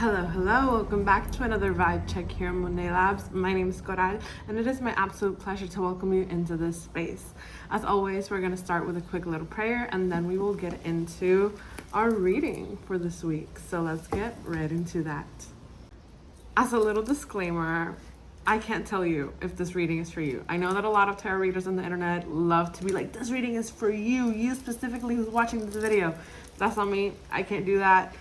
Hello, welcome back to another vibe check here on Monday Labs. My name is Coral, and it is my absolute pleasure to welcome you into this space. As always, we're going to start with a quick little prayer, and then we will get into our reading for this week. So let's get right into that. As a little disclaimer, I can't tell you if this reading is for you. I know that a lot of tarot readers on the internet love to be like, this reading is for you specifically who's watching this video. That's not me. I can't do that.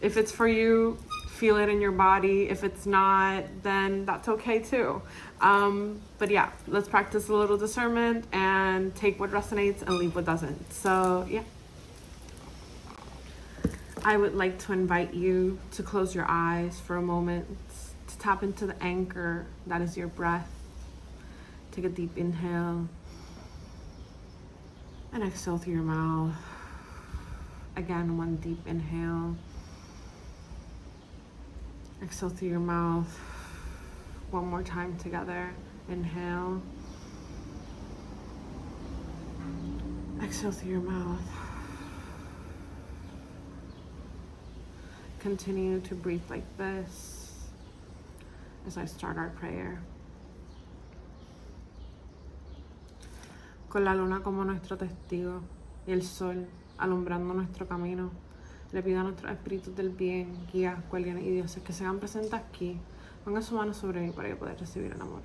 If it's for you, feel it in your body. If it's not, then that's okay too. But yeah, let's practice a little discernment and take what resonates and leave what doesn't. So yeah. I would like to invite you to close your eyes for a moment, to tap into the anchor that is your breath. Take a deep inhale and exhale through your mouth. Again, one deep inhale. Exhale through your mouth. One more time together. Inhale. Exhale through your mouth. Continue to breathe like this as I start our prayer. Con la luna como nuestro testigo y el sol alumbrando nuestro camino, le pido a nuestros espíritus del bien, guías, guardianes y dioses que se hagan presentes aquí. Pongan su mano sobre mí para yo poder recibir el amor.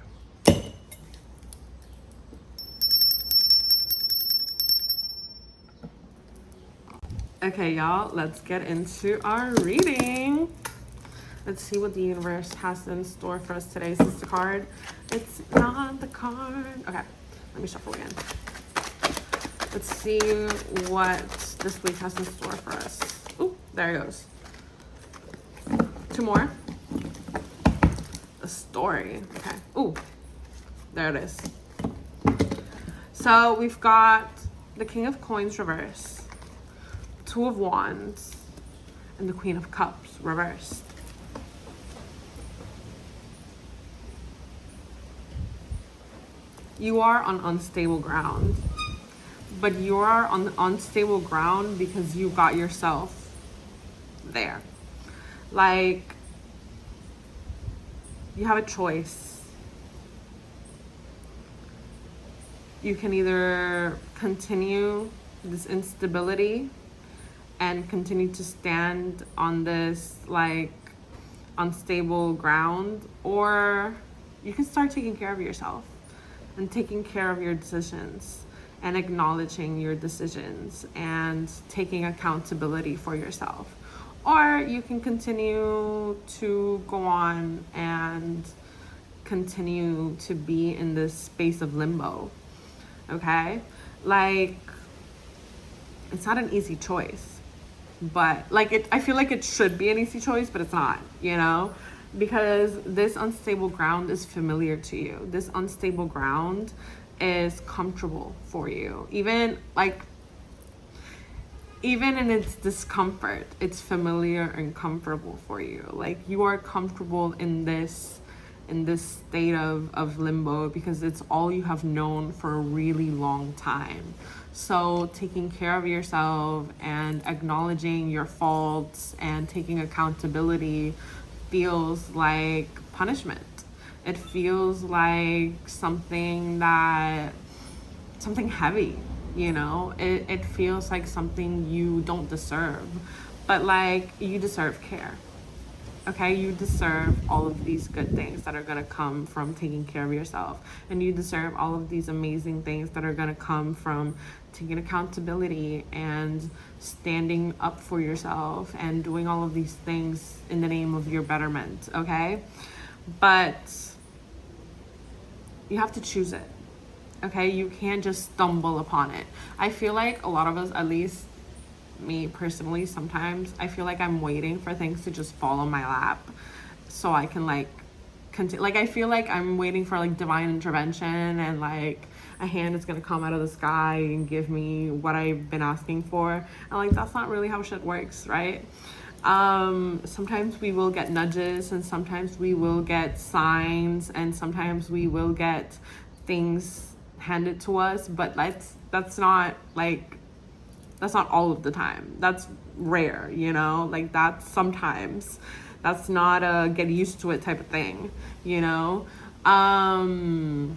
Okay, y'all, let's get into our reading. Let's see what the universe has in store for us today. Is this the card? It's not the card. Okay, let me shuffle again. Let's see what this week has in store for us. Ooh, there it goes. Two more. A story. Okay. Ooh, there it is. So we've got the King of Coins reversed, Two of Wands, and the Queen of Cups reversed. You are on unstable ground, but you are on unstable ground because you got yourself there. Like, you have a choice. You can either continue this instability and continue to stand on this like unstable ground, or you can start taking care of yourself and taking care of your decisions and acknowledging your decisions and taking accountability for yourself. Or you can continue to go on and continue to be in this space of limbo, okay? Like, it's not an easy choice, but like I feel like it should be an easy choice, but it's not, you know? Because this unstable ground is familiar to you. This unstable ground is comfortable for you. Even in its discomfort, it's familiar and comfortable for you. Like, you are comfortable in this state of limbo because it's all you have known for a really long time. So taking care of yourself and acknowledging your faults and taking accountability feels like punishment. It feels like something heavy, you know? It feels like something you don't deserve, but like, you deserve care, okay? You deserve all of these good things that are gonna come from taking care of yourself, and you deserve all of these amazing things that are gonna come from taking accountability and standing up for yourself and doing all of these things in the name of your betterment, okay? But you have to choose it, okay? You can't just stumble upon it. I feel like a lot of us, at least me personally, sometimes I feel like I'm waiting for things to just fall on my lap so I can like continue. Like, I feel like I'm waiting for like divine intervention and like a hand is gonna come out of the sky and give me what I've been asking for. And like, that's not really how shit works, right? Sometimes we will get nudges, and sometimes we will get signs, and sometimes we will get things handed to us, but that's not like That's not all of the time. That's rare, you know? Like, that's sometimes. That's not a get used to it type of thing, you know? And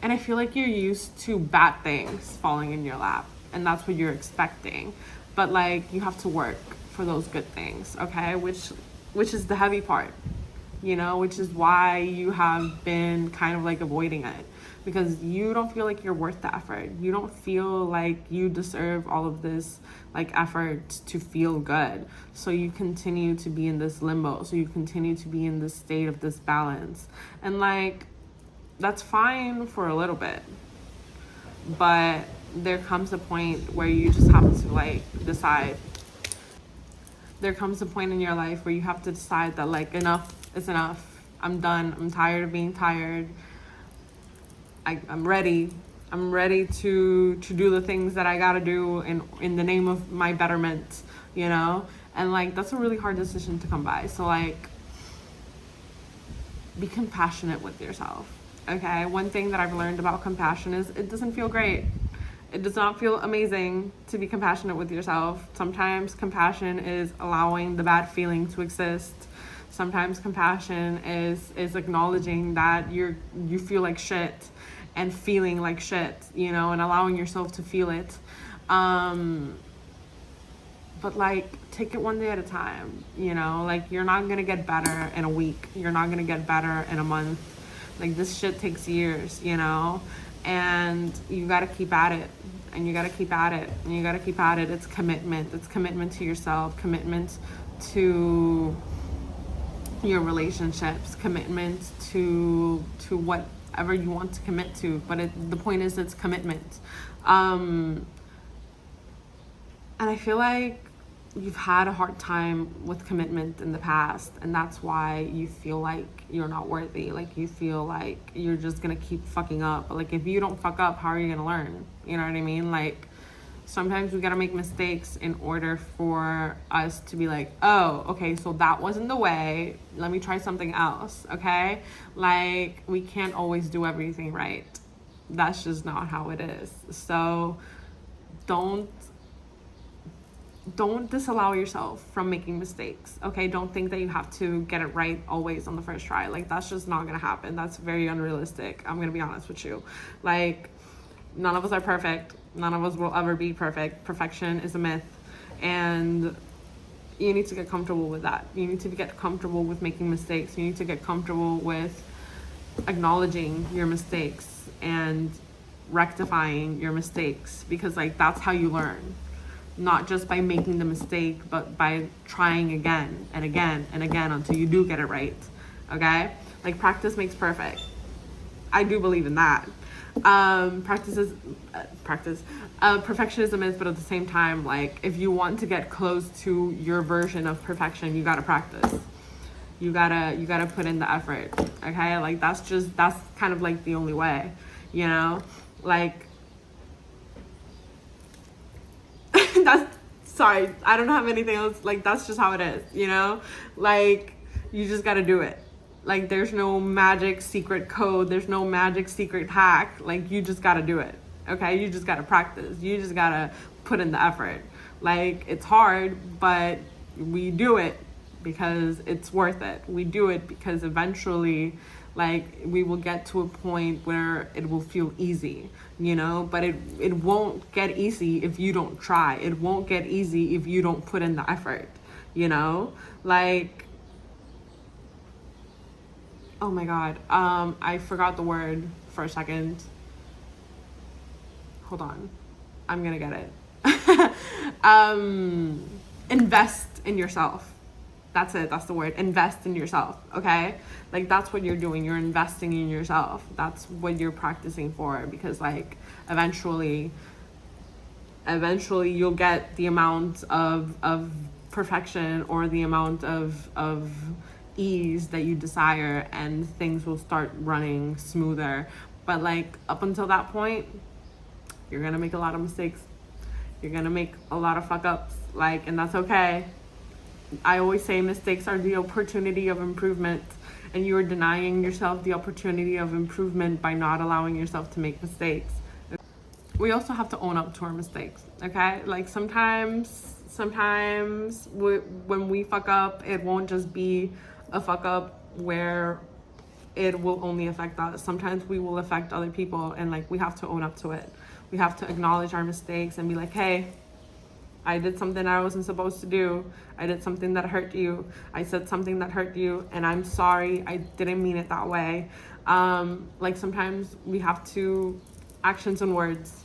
I feel like you're used to bad things falling in your lap, and that's what you're expecting. But like, you have to work for those good things, okay? Which is the heavy part, you know, which is why you have been kind of like avoiding it, because you don't feel like you're worth the effort. You don't feel like you deserve all of this like effort to feel good. So you continue to be in this limbo. So you continue to be in this state of disbalance. And like, that's fine for a little bit. But there comes a point where you just have to like decide. There comes a point in your life where you have to decide that like, enough is enough. I'm done. I'm tired of being tired. I'm ready. I'm ready to do the things that I gotta do in the name of my betterment, you know? And like, that's a really hard decision to come by. So like, be compassionate with yourself, okay? One thing that I've learned about compassion is it doesn't feel great. It does not feel amazing to be compassionate with yourself. Sometimes compassion is allowing the bad feeling to exist. Sometimes compassion is acknowledging that you feel like shit and feeling like shit, you know, and allowing yourself to feel it. But like, take it one day at a time, you know? Like, you're not gonna get better in a week. You're not gonna get better in a month. Like, this shit takes years, you know? And you gotta keep at it. And you gotta keep at it. And you gotta keep at it. It's commitment. It's commitment to yourself. Commitment to your relationships. Commitment to whatever you want to commit to. But the point is, it's commitment. And I feel like you've had a hard time with commitment in the past, and that's why you feel like you're not worthy. Like, you feel like you're just gonna keep fucking up. But like, if you don't fuck up, how are you gonna learn? You know what I mean? Like, sometimes we gotta make mistakes in order for us to be like, oh, okay, so that wasn't the way, let me try something else, okay? Like, we can't always do everything right. That's just not how it is. So don't disallow yourself from making mistakes, okay? Don't think that you have to get it right always on the first try. Like, that's just not gonna happen. That's very unrealistic. I'm gonna be honest with you. Like, none of us are perfect. None of us will ever be perfect. Perfection is a myth. And you need to get comfortable with that. You need to get comfortable with making mistakes. You need to get comfortable with acknowledging your mistakes and rectifying your mistakes, because like, that's how you learn. Not just by making the mistake, but by trying again and again and again until you do get it right, okay? Like, practice makes perfect. I do believe in that. Perfectionism is, but at the same time, like, if you want to get close to your version of perfection, you gotta practice. You gotta put in the effort, okay? Like, that's kind of like the only way, you know? Like, sorry, I don't have anything else. Like, that's just how it is, you know? Like, you just gotta do it. Like, there's no magic secret code. There's no magic secret hack. Like, you just gotta do it, okay? You just gotta practice. You just gotta put in the effort. Like, it's hard, but we do it because it's worth it. We do it because eventually, like, we will get to a point where it will feel easy, you know? But it won't get easy if you don't try. It won't get easy if you don't put in the effort, you know? Like, oh my God, I forgot the word for a second. Hold on, I'm gonna get it. Invest in yourself. That's it, that's the word. Invest in yourself, okay? Like, that's what you're doing. You're investing in yourself. That's what you're practicing for, because like, eventually you'll get the amount of perfection or the amount of ease that you desire, and things will start running smoother. But like, up until that point, you're gonna make a lot of mistakes. You're gonna make a lot of fuck ups, like, and that's okay. I always say mistakes are the opportunity of improvement, and you are denying yourself the opportunity of improvement by not allowing yourself to make mistakes. we also have to own up to our mistakes, okay? Like sometimes when we fuck up, it won't just be a fuck up where it will only affect us. Sometimes we will affect other people, and like we have to own up to it. We have to acknowledge our mistakes and be like, hey, I did something I wasn't supposed to do. I did something that hurt you. I said something that hurt you, and I'm sorry. I didn't mean it that way. Like sometimes we have to actions and words.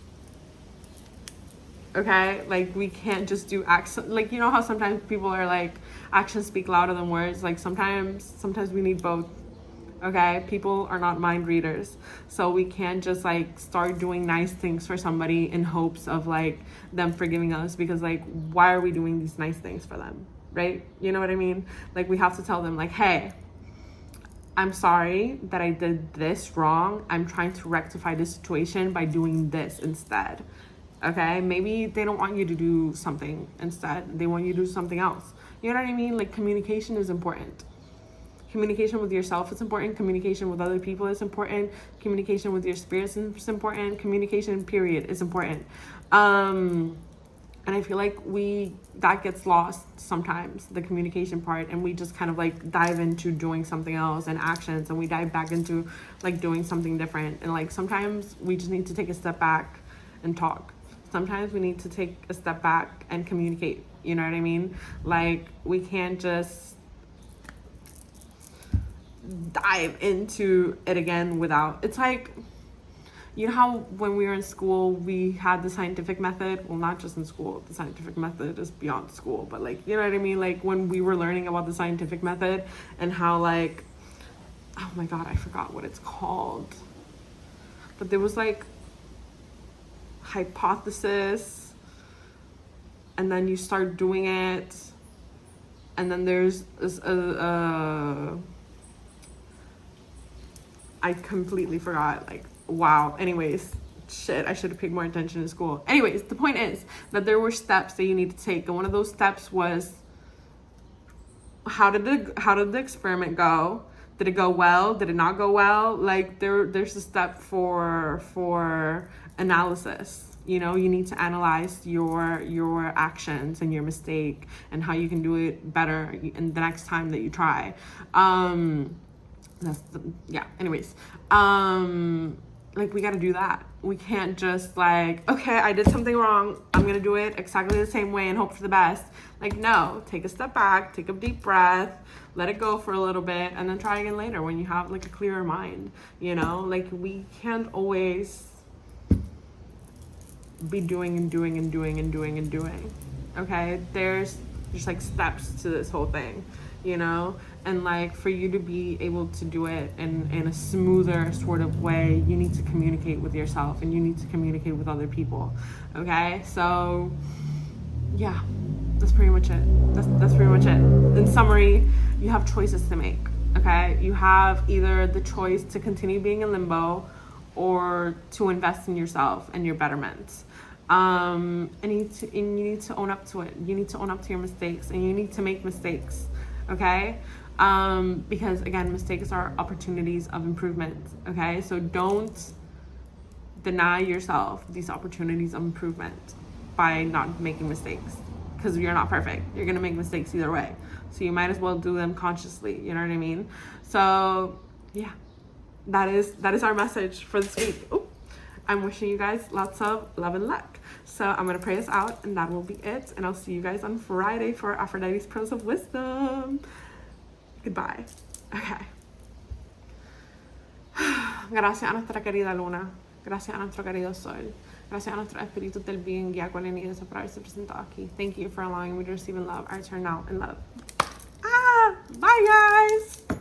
Okay, like we can't just do acts. Like, you know how sometimes people are like, actions speak louder than words. Like sometimes we need both. Okay, people are not mind readers, so we can't just like start doing nice things for somebody in hopes of like them forgiving us, because like, why are we doing these nice things for them, right? You know what I mean? Like we have to tell them like, hey, I'm sorry that I did this wrong. I'm trying to rectify this situation by doing this instead. Okay, maybe they don't want you to do something instead. They want you to do something else. You know what I mean? Like communication is important. Communication with yourself is important. Communication with other people is important. Communication with your spirits is important. Communication, period, is important. And I feel like that gets lost sometimes, the communication part, and we just kind of like dive into doing something else and actions, and we dive back into like doing something different. And like sometimes we just need to take a step back and talk. Sometimes we need to take a step back and communicate. You know what I mean? Like we can't just dive into it again without, it's like, you know how when we were in school we had the scientific method? Well, not just in school, the scientific method is beyond school, but like, you know what I mean? Like when we were learning about the scientific method and how like, oh my god, I forgot what it's called, but there was like hypothesis, and then you start doing it, and then there's this I completely forgot. Like, wow. Anyways, shit, I should have paid more attention in school. Anyways, the point is that there were steps that you need to take. And one of those steps was, how did the experiment go? Did it go well? Did it not go well? Like there's a step for analysis. You know, you need to analyze your actions and your mistake and how you can do it better in the next time that you try. Anyways, like we got to do that. We can't just like, okay, I did something wrong, I'm gonna do it exactly the same way and hope for the best. Like, no, take a step back, take a deep breath, let it go for a little bit, and then try again later when you have like a clearer mind. You know, like we can't always be doing. Okay, there's just like steps to this whole thing, you know. And like for you to be able to do it in a smoother sort of way, you need to communicate with yourself and you need to communicate with other people. Okay, so yeah, that's pretty much it. That's pretty much it. In summary, you have choices to make. Okay, you have either the choice to continue being in limbo or to invest in yourself and your betterment. And you need to own up to it. You need to own up to your mistakes, and you need to make mistakes. Okay. Because again, mistakes are opportunities of improvement. Okay, so don't deny yourself these opportunities of improvement by not making mistakes, because you're not perfect. You're gonna make mistakes either way, so you might as well do them consciously. You know what I mean? So yeah, that is our message for this week. Ooh, I'm wishing you guys lots of love and luck. So I'm gonna pray us out, and that will be it. And I'll see you guys on Friday for Aphrodite's Pearls of Wisdom. Goodbye. Okay. Gracias a nuestra querida luna. Gracias a nuestro querido sol. Gracias a nuestro espíritu del bien, guía cual y por haberse presentado aquí. Thank you for allowing me to receive in love. I return now in love. Bye guys.